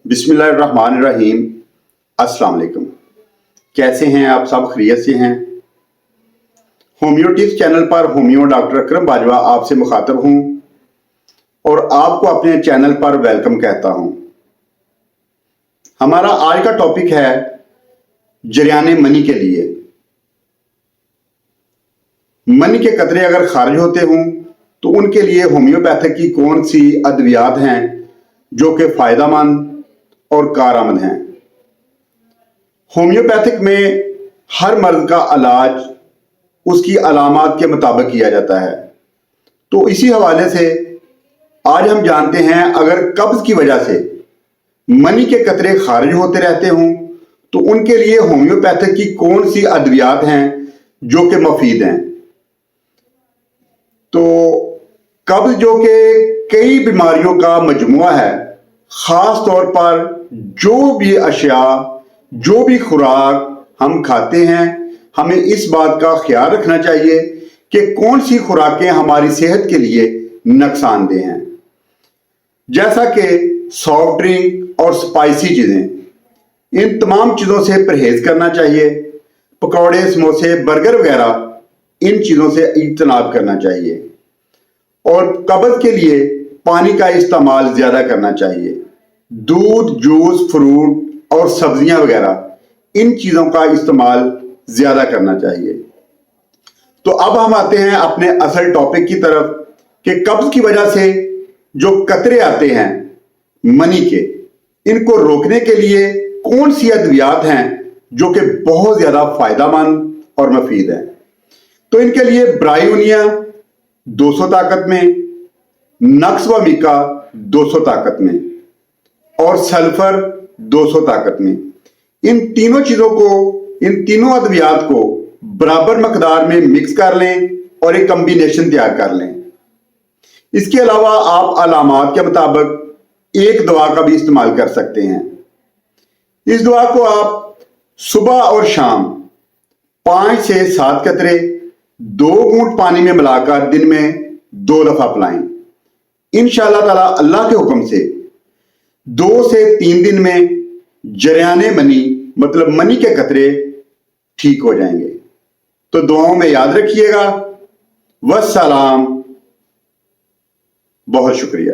बिस्मिल्लाहिर्रहमानिर्रहीम। अस्सलाम वालेकुम। कैसे हैं आप सब? खैरियत से हैं? होमियो टिप्स चैनल पर होमियो डॉक्टर अकरम बाजवा आपसे मुखातब हूं और आपको अपने चैनल पर वेलकम कहता हूं। हमारा आज का टॉपिक है जरियाने मनी के लिए। मनी के कतरे अगर खारिज होते हों तो उनके लिए होम्योपैथिक की कौन सी अद्वियात हैं जो कि फायदेमंद और कारआमद हैं। होम्योपैथिक में हर मर्ज का इलाज उसकी अलामात के मुताबिक किया जाता है। तो इसी हवाले से आज हम जानते हैं, अगर कब्ज की वजह से मनी के कतरे खारिज होते रहते हों तो उनके लिए होम्योपैथिक की कौन सी अद्वियात हैं जो कि मुफीद हैं। तो कब्ज जो कि कई बीमारियों का मजमुआ है, खास तौर पर जो भी अशिया, जो भी खुराक हम खाते हैं, हमें इस बात का ख्याल रखना चाहिए कि कौन सी खुराकें हमारी सेहत के लिए नुकसानदेह हैं। जैसा कि सॉफ्ट ड्रिंक और स्पाइसी चीज़ें, इन तमाम चीज़ों से परहेज करना चाहिए। पकौड़े, समोसे, बर्गर वगैरह इन चीज़ों से इज्तनाब करना चाहिए और कब्ज के लिए पानी का इस्तेमाल ज़्यादा करना चाहिए। दूध, जूस, फ्रूट और सब्जियां वगैरह इन चीज़ों का इस्तेमाल ज़्यादा करना चाहिए। तो अब हम आते हैं अपने असल टॉपिक की तरफ कि कब्ज की वजह से जो कतरे आते हैं मनी के, इनको रोकने के लिए कौन सी अद्वियात हैं जो कि बहुत ज़्यादा फायदेमंद और मुफीद हैं। तो इनके लिए ब्रायोनिया 200 ताकत में, नक्स व मिका 200 ताकत में और सल्फर 200 ताकत में, इन तीनों चीज़ों को, इन तीनों अद्वियात को बराबर मकदार में मिक्स कर लें और एक कम्बिनेशन तैयार कर लें। इसके अलावा आप अलामात के मुताबिक एक दवा का भी इस्तेमाल कर सकते हैं। इस दवा को आप सुबह और शाम 5 से 7 कतरे 2 घूंट पानी में मिलाकर दिन में 2 दफा पिलाएं। इंशाअल्लाह ताला अल्लाह के हुक्म से 2 से 3 दिन में जरियाने मनी, मतलब मनी के कतरे ठीक हो जाएंगे। तो दुआओं में याद रखिएगा। वस्सलाम। बहुत शुक्रिया।